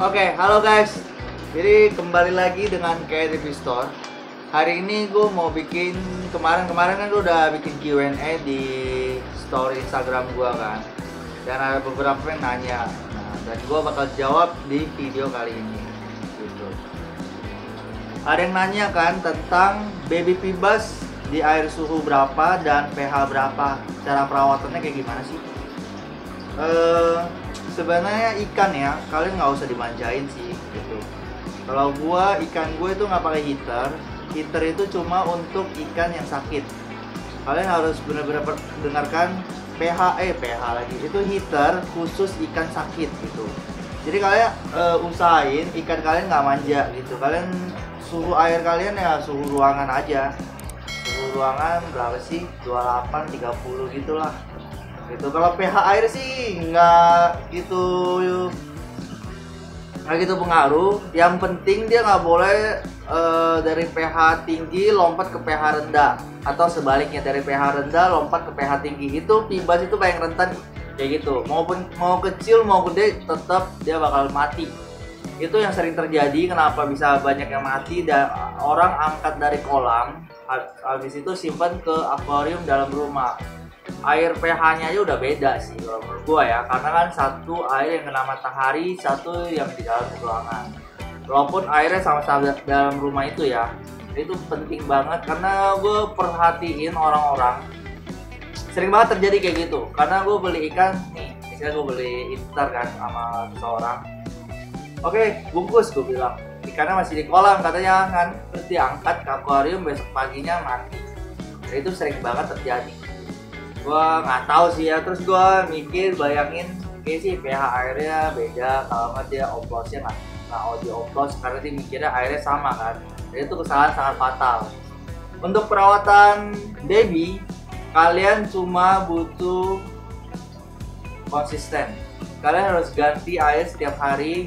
Oke, halo guys. Jadi kembali lagi dengan KTV Store. Hari ini gue mau bikin, kemarin kan gue udah bikin Q&A di story Instagram gue kan. Dan ada beberapa yang nanya. Nah, dan gue bakal jawab di video kali ini. Gitu. Ada yang nanya kan tentang baby pibas di air suhu berapa dan pH berapa. Cara perawatannya kayak gimana sih? Sebenarnya ikan ya, kalian nggak usah dimanjain sih gitu. Kalau ikan gue itu nggak pakai heater. Heater itu cuma untuk ikan yang sakit. Kalian harus benar-benar dengarkan pH lagi. Itu heater khusus ikan sakit gitu. Jadi kalian usahain ikan kalian nggak manja gitu. Kalian suhu air kalian ya suhu ruangan aja. Suhu ruangan berapa sih? 28, 30 gitulah. Gitu. Kalau pH air sih nggak gitu pengaruh. Yang penting dia nggak boleh dari pH tinggi lompat ke pH rendah, atau sebaliknya dari pH rendah lompat ke pH tinggi. Itu pibas itu paling rentan kayak gitu. Maupun mau kecil mau gede tetap dia bakal mati. Itu yang sering terjadi. Kenapa bisa banyak yang mati dan orang angkat dari kolam habis itu simpan ke akuarium dalam rumah. Air pH-nya aja udah beda sih kalau menurut gua ya, karena kan satu air yang kena matahari, satu yang di dalam ruangan. Walaupun airnya sama-sama dalam rumah itu ya, itu penting banget karena gue perhatiin orang-orang sering banget terjadi kayak gitu. Karena gue beli ikan nih, misalnya gue beli instar kan sama seseorang, oke bungkus, gue bilang ikannya masih di kolam katanya kan, terus diangkat ke akuarium, besok paginya mati. Nah, itu sering banget terjadi. Gua nggak tahu sih ya, terus gua mikir bayangin kayak sih pH airnya beda, kalau nggak dia oplosnya nggak dioplos karena dia mikirnya airnya sama kan. Jadi itu kesalahan sangat fatal. Untuk perawatan baby, kalian cuma butuh konsisten. Kalian harus ganti air setiap hari.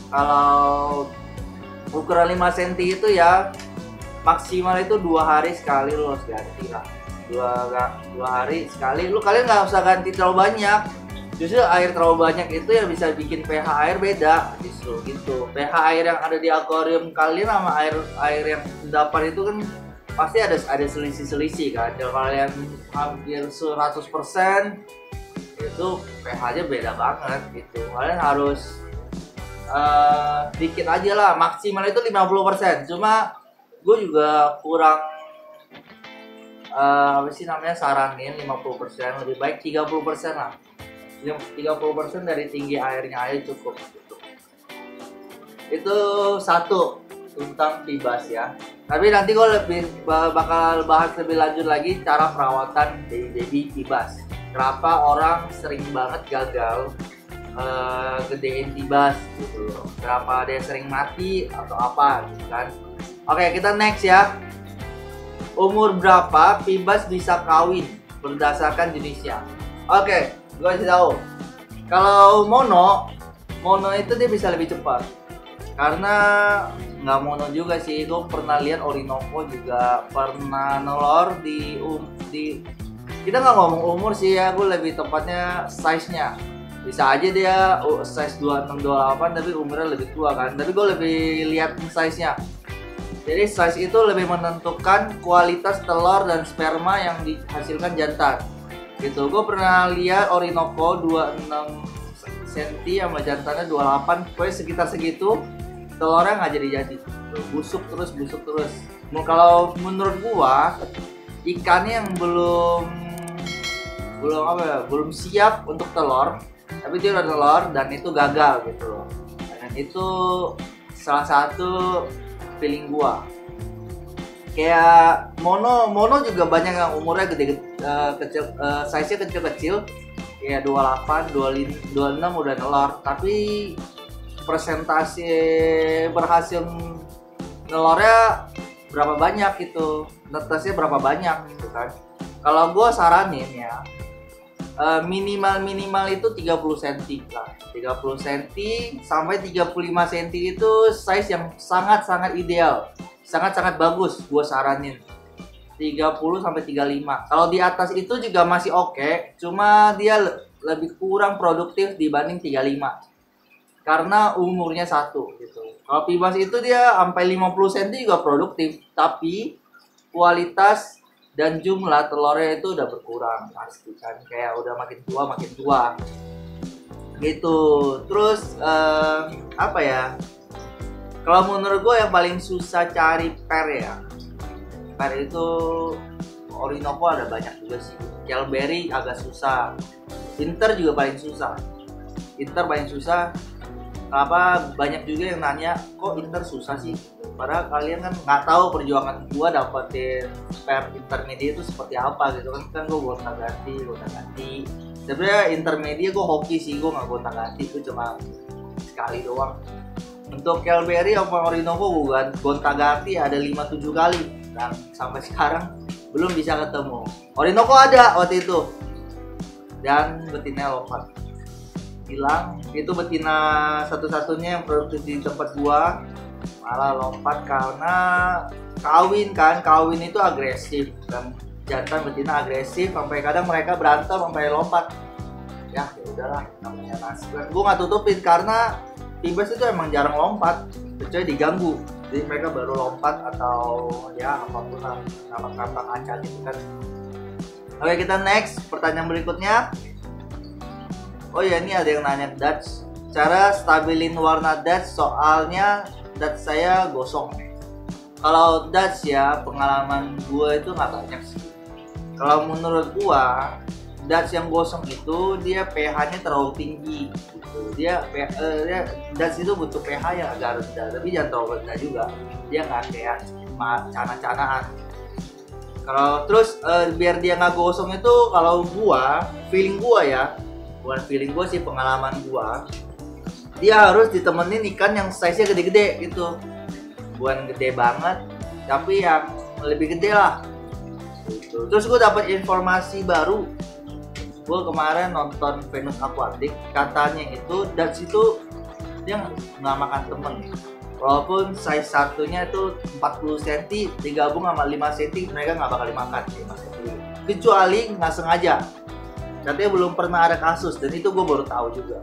Kalau ukuran 5 cm itu ya maksimal itu 2 hari sekali lo harus ganti lah. Dua hari sekali. Kalian nggak usah ganti terlalu banyak. Justru air terlalu banyak itu yang bisa bikin pH air beda justru gitu. pH air yang ada di akuarium kalian sama air yang endapan itu kan pasti ada selisih kan. Kalau kalian hampir 100% itu pH-nya beda banget gitu. Kalian harus dikit aja lah, maksimal itu 50%. Cuma gue juga kurang saranin 50%, lebih baik 30% lah. 30% dari tinggi airnya aja cukup gitu. Itu satu tentang pibas ya. Tapi nanti gue bakal bahas lebih lanjut lagi cara perawatan baby pibas. Kenapa orang sering banget gagal gedein pibas gitu loh. Kenapa dia sering mati atau apa gitu kan. Oke, kita next ya. Umur berapa pibas bisa kawin berdasarkan jenisnya? Oke, gue kasih tahu. Kalau mono itu dia bisa lebih cepat. Karena nggak mono juga sih, gue pernah lihat Orinoco juga pernah nelor di kita nggak ngomong umur sih ya, gue lebih tepatnya size-nya. Bisa aja dia size 26, 28 tapi umurnya lebih tua kan. Tapi gue lebih lihat size-nya. Jadi size itu lebih menentukan kualitas telur dan sperma yang dihasilkan jantan. Gitu. Gue pernah lihat Orinoco 26 cm sama jantannya 28, pokoknya sekitar segitu. Telurnya nggak jadi. Busuk terus. Nah, kalau menurut gua ikannya yang belum siap untuk telur, tapi dia udah telur dan itu gagal gitu loh. Dan itu salah satu feeling gua. Kayak mono juga banyak yang umurnya gede kecil, size-nya kecil, kayak 28, 26 udah nelor, tapi persentase berhasil nelornya berapa banyak gitu, netasnya berapa banyak gitu kan. Kalau gua saranin ya minimal itu 30 cm lah. 30 cm sampai 35 cm itu size yang sangat ideal, sangat bagus. Gue saranin 30 sampai 35. Kalau di atas itu juga masih oke, cuma dia lebih kurang produktif dibanding 35. karena umurnya satu gitu. Kalau Pibas itu dia sampai 50 cm juga produktif, tapi kualitas dan jumlah telurnya itu udah berkurang pasti kan, kayak udah makin tua gitu. Terus apa ya, kalau menurut gue yang paling susah cari pair ya, pair itu Orinoco ada banyak juga sih, Kelberry agak susah, Inter juga paling susah. Inter paling susah. Apa banyak juga yang nanya kok Inter susah sih, padahal kalian kan nggak tahu perjuangan gua dapetin pair intermediate itu seperti apa gitu kan gua gonta ganti. Sebenarnya intermediate gua hoki sih, gua nggak gonta ganti, itu cuma sekali doang. Untuk Kelberry sama Orinoco gua gonta ganti ada 5-7 kali dan sampai sekarang belum bisa ketemu. Orinoco ada waktu itu dan betina lompat hilang, itu betina satu-satunya yang produktif di tempat gua, malah lompat karena kawin itu agresif dan jantan betina agresif sampai kadang mereka berantem sampai lompat. Ya udahlah, namanya nasib. Gua nggak tutupin karena Pibas itu emang jarang lompat kecuali diganggu, jadi mereka baru lompat atau ya apapun lah, nama kambang acan itu kan. Oke, kita next pertanyaan berikutnya. Oh ya, ini ada yang nanya Dutch, cara stabilin warna Dutch soalnya Dutch saya gosong. Kalau Dutch ya, pengalaman gue itu nggak banyak sih. Kalau menurut gue Dutch yang gosong itu dia pH-nya terlalu tinggi gitu. Dia Dutch itu butuh pH yang agak rendah, tapi jangan terlalu rendah juga, dia nggak kayak cana-canaan. Kalau terus biar dia nggak gosong itu, kalau feeling gua ya, bukan feeling gue sih, pengalaman gue, dia harus ditemenin ikan yang size nya gede-gede gitu, bukan gede banget tapi yang lebih gede lah gitu. Terus gue dapat informasi baru, gue kemarin nonton Venus Aquatic, katanya itu Dutch itu dia nggak makan temen, walaupun size satunya itu 40 cm digabung sama 5 cm mereka nggak bakal dimakan 5 cm, kecuali nggak sengaja. Katanya belum pernah ada kasus, dan itu gue baru tahu juga.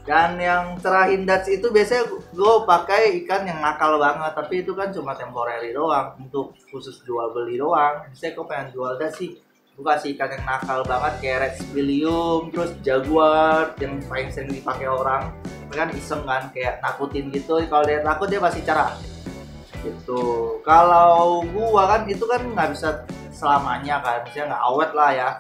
Dan yang cerahin Dutch itu biasanya gue pakai ikan yang nakal banget, tapi itu kan cuma temporary doang, untuk khusus jual beli doang. Misalnya gue pengen jual Dutch sih, gue kasih ikan yang nakal banget kayak Red Spilium, terus Jaguar yang paling sering dipakai orang. Mereka kan iseng kan, kayak nakutin gitu. Kalau dia takut dia pasti cerah gitu. Kalau gue kan itu kan nggak bisa selamanya kan, misalnya nggak awet lah ya.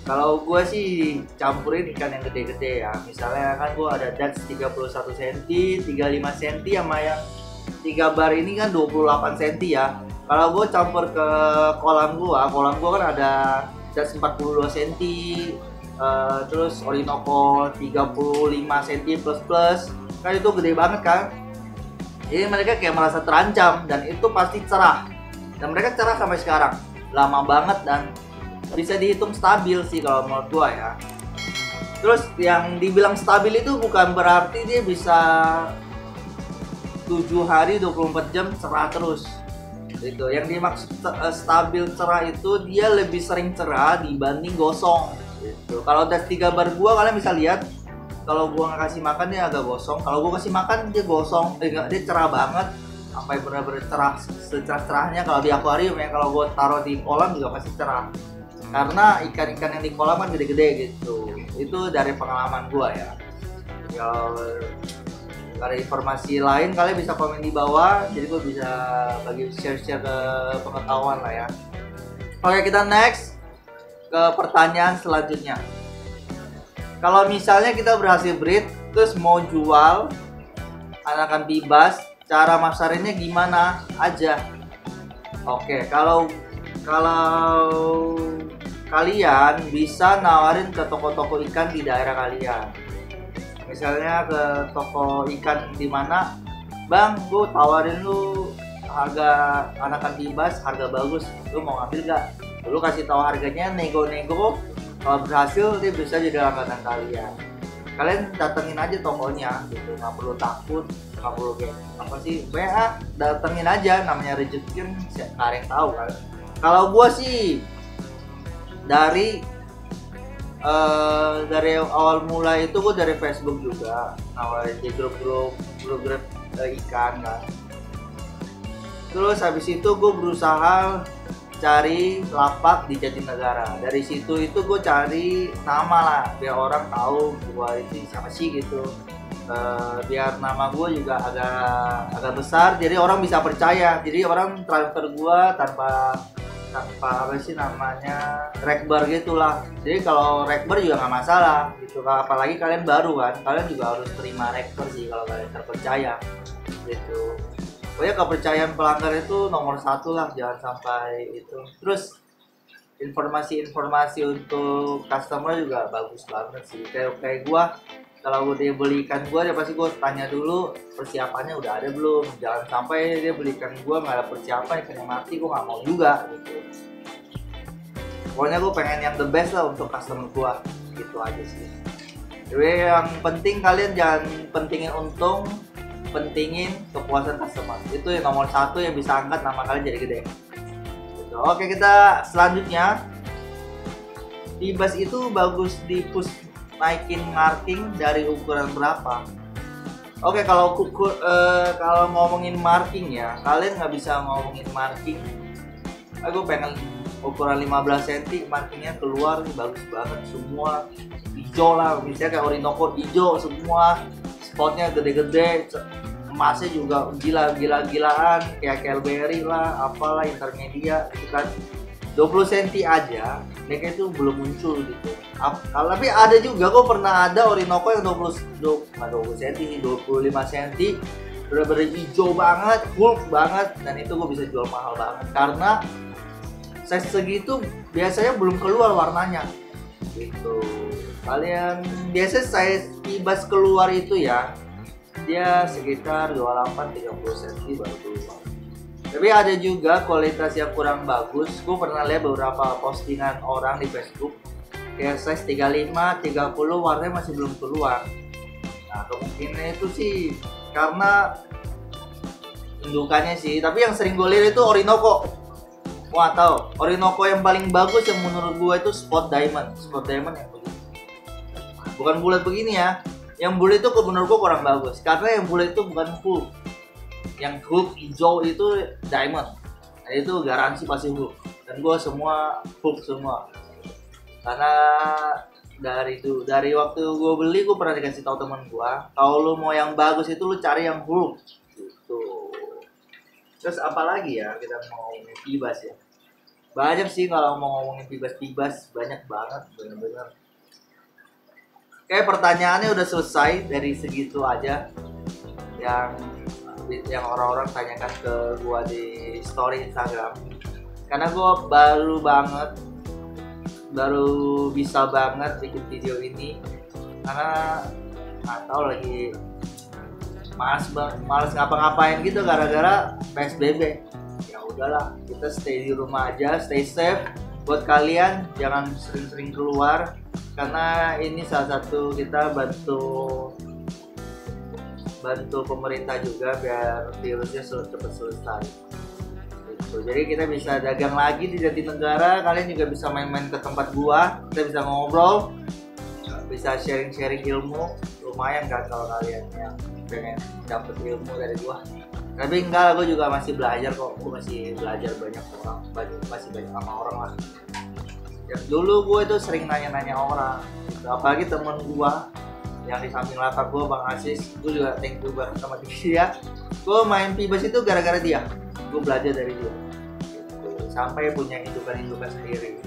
Kalau gue sih campurin ikan yang gede-gede ya. Misalnya kan gue ada Dutch 31 cm, 35 cm sama yang 3 bar ini kan 28 cm ya. Kalau gue campur ke kolam gue kan ada Dutch 42 cm, terus Orinoco 35 cm plus, kan itu gede banget kan. Jadi mereka kayak merasa terancam dan itu pasti cerah. Dan mereka cerah sampai sekarang, lama banget dan bisa dihitung stabil sih kalau menurut gua ya. Terus yang dibilang stabil itu bukan berarti dia bisa 7 hari 24 jam cerah terus gitu. Yang dimaksud stabil cerah itu dia lebih sering cerah dibanding gosong gitu. Kalau Dutch 3 bar gua, kalian bisa lihat, kalau gua nggak kasih makan dia agak gosong, kalau gua kasih makan dia gosong, dia cerah banget sampai benar-benar cerah, secerah-cerahnya. Kalau di akuarium ya, kalau gua taruh di kolam juga pasti cerah, karena ikan-ikan yang di kolam kan gede-gede gitu. Itu dari pengalaman gua ya. Kalau ada informasi lain kalian bisa komen di bawah, jadi gua bisa bagi share-share ke pengetahuan lah ya. Oke, kita next ke pertanyaan selanjutnya. Kalau misalnya kita berhasil breed terus mau jual anakan Pibas, cara masarinnya gimana aja? Oke, kalau kalian bisa nawarin ke toko-toko ikan di daerah kalian. Misalnya ke toko ikan di mana, bang, gue tawarin lu harga anakan Pibas, harga bagus, lu mau ngambil gak? Lu kasih tahu harganya, nego-nego, kalau berhasil dia bisa jadi langganan kalian. Kalian datengin aja tokonya gitu, nggak perlu takut, nggak perlu kayak apa sih, WA, datengin aja, namanya rezeki kan nggak ada yang tahu kan. Kalau gua sih dari dari awal mulai itu gue dari Facebook juga, awalnya di grup ikan kan. Terus habis itu gue berusaha cari lapak di Jatinegara. Dari situ itu gue cari nama lah biar orang tahu gue itu siapa sih gitu. Biar nama gue juga agak besar, jadi orang bisa percaya. Jadi orang transfer gue tanpa apa sih namanya, rekber gitulah. Jadi kalau rekber juga nggak masalah gitu, apalagi kalian baru kan, kalian juga harus terima rekber sih kalau kalian terpercaya gitu. Pokoknya kepercayaan pelanggan itu nomor satu lah, jangan sampai itu. Terus informasi-informasi untuk customer juga bagus banget sih. Kayak gua, kalau dia beli ikan gua, dia pasti gua tanya dulu persiapannya udah ada belum. Jangan sampai dia beli ikan gua nggak ada persiapan, ikannya mati, gua nggak mau juga gitu. Pokoknya gua pengen yang the best lah untuk customer gua, gitu aja sih. Jadi yang penting kalian jangan pentingin untung, pentingin kepuasan customer. Itu yang nomor satu yang bisa angkat nama kalian jadi gede. Oke, kita selanjutnya, P-Bass itu bagus di push naikin marking dari ukuran berapa? Oke, kalau ngomongin marking ya, kalian nggak bisa ngomongin marking. Aku pengen ukuran 15 cm markingnya keluar, bagus banget semua hijau lah, misalnya kayak Orinoco hijau semua, spotnya gede-gede, emasnya juga gila-gilaan kayak Kelberry lah, apalah intermedia gitu kan. 20 cm aja mereka itu belum muncul gitu. Tapi ada juga, kok pernah ada Orinoco yang 20 cm, 25 cm bener-bener hijau banget, full banget, dan itu gue bisa jual mahal banget karena size segitu biasanya belum keluar warnanya gitu. Kalian biasa size P-Bass keluar itu ya, dia sekitar 28-30 cm baru keluar. Tapi ada juga kualitas yang kurang bagus. Gue pernah lihat beberapa postingan orang di Facebook kayak size 35, 30 warnanya masih belum keluar. Nah, kemungkinan itu sih karena indukannya sih. Tapi yang sering gue lihat itu Orinoco. Wah, tahu Orinoco yang paling bagus yang menurut gue itu Spot Diamond yang begini. Bukan bulat begini ya. Yang bulat itu menurut gue kurang bagus karena yang bulat itu bukan full. Yang hook hijau itu diamond, nah, itu garansi pasti hook, dan gue semua hook semua. Karena dari waktu gue beli, gue pernah dikasih tahu teman gue, kalau lu mau yang bagus itu lu cari yang hook gitu. Terus apalagi ya, kita mau ngomongin P-Bass ya, banyak sih kalau mau ngomongin P-Bass banyak banget, bener-bener. Kayak pertanyaannya udah selesai, dari segitu aja yang orang-orang tanyakan ke gua di story Instagram, karena gua baru bisa banget bikin video ini karena nggak tahu lagi males ngapa-ngapain gitu gara-gara PSBB. Ya udahlah, kita stay di rumah aja, stay safe. Buat kalian jangan sering-sering keluar karena ini salah satu kita bantu pemerintah juga biar virusnya cepat selesai gitu. Jadi kita bisa dagang lagi di Jatinegara, kalian juga bisa main-main ke tempat gua, kita bisa ngobrol, bisa sharing ilmu. Lumayan kan kalau kalian yang pengen dapet ilmu dari gua. Tapi enggak, gua juga masih belajar kok, gua masih belajar masih banyak sama orang lah. Yang dulu gua itu sering nanya-nanya orang gitu. Apalagi temen gua yang di samping latar gue, Bang Aziz, gue juga thank you banget sama dia. Gue main P-Bass itu gara-gara dia, gue belajar dari dia gitu. Sampai punya indukan sendiri.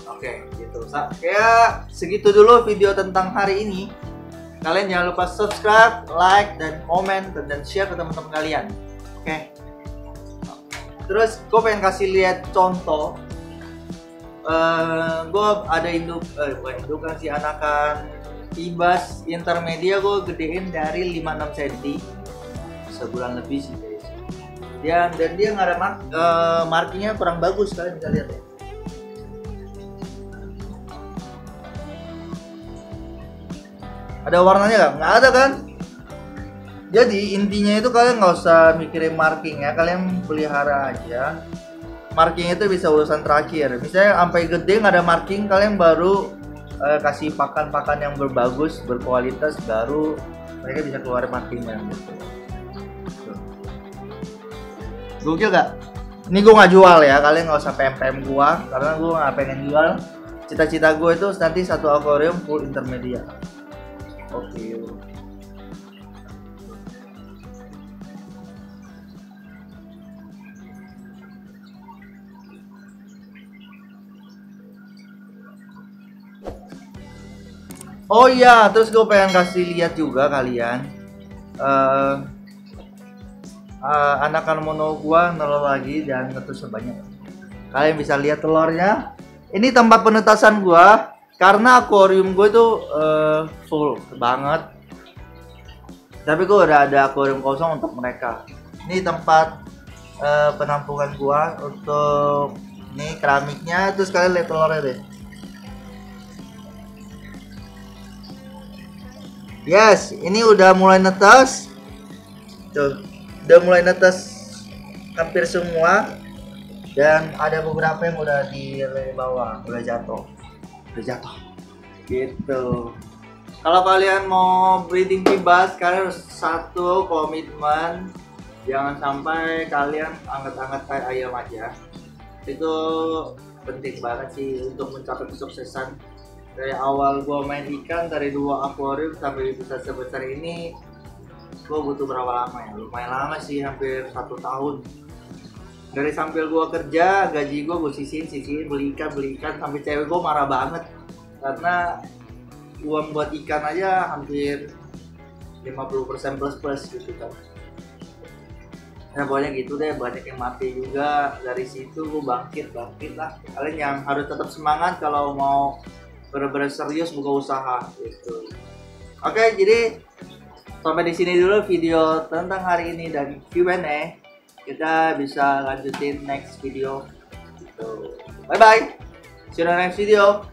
Oke, gitu. Ya segitu dulu video tentang hari ini. Kalian jangan lupa subscribe, like, dan komen, dan share ke teman-teman kalian. Oke. Terus gue pengen kasih lihat contoh. Gue ada indukan si anakan P-Bass intermedia, gue gedein dari 5-6 cm sebulan lebih sih guys. Dan dia nggak ada markingnya kurang bagus, kalian bisa lihat ya. Ada warnanya nggak ada kan? Jadi intinya itu kalian nggak usah mikirin marking ya, kalian pelihara aja. marking itu bisa urusan terakhir. Misalnya sampai gede nggak ada marking, kalian baru kasih pakan yang berbagus, berkualitas, baru mereka bisa keluar markingnya gitu. Gokil gak? Ini gue nggak jual ya, kalian nggak usah PM gua karena gue nggak pengen jual. Cita-cita gue itu nanti satu akuarium full intermedia. Oke. Oh iya, terus gue pengen kasih lihat juga kalian. Anakan mono gua nelor lagi dan netes sebanyak. Kalian bisa lihat telurnya. Ini tempat penetasan gua karena akuarium gue itu full banget. Tapi gue udah ada akuarium kosong untuk mereka. Ini tempat penampungan gua untuk ini keramiknya. Terus kalian lihat telurnya deh. Yes, ini udah mulai netes. Tuh, udah mulai netes hampir semua. Dan ada beberapa yang udah di bawah, udah jatuh. Gitu. Kalau kalian mau breeding pibas, kalian harus satu komitmen. Jangan sampai kalian angkat-angkat kayak ayam aja. Itu penting banget sih untuk mencapai kesuksesan. Dari awal gua main ikan dari 2 akuarium sampai bisa sebesar ini, gua butuh berapa lama ya? Lumayan lama sih, hampir 1 tahun. Dari sambil gua kerja, gaji gua sisihin, beli ikan sampai cewek gua marah banget karena uang buat ikan aja hampir 50% plus gitu kan. Nah pokoknya gitu deh, banyak yang mati juga. Dari situ gua bangkit lah. Kalian yang harus tetap semangat kalau mau benar-benar serius buka usaha gitu. Oke, jadi sampai di sini dulu video tentang hari ini dan Q&A. Kita bisa lanjutin next video gitu. Bye bye. See you in the next video.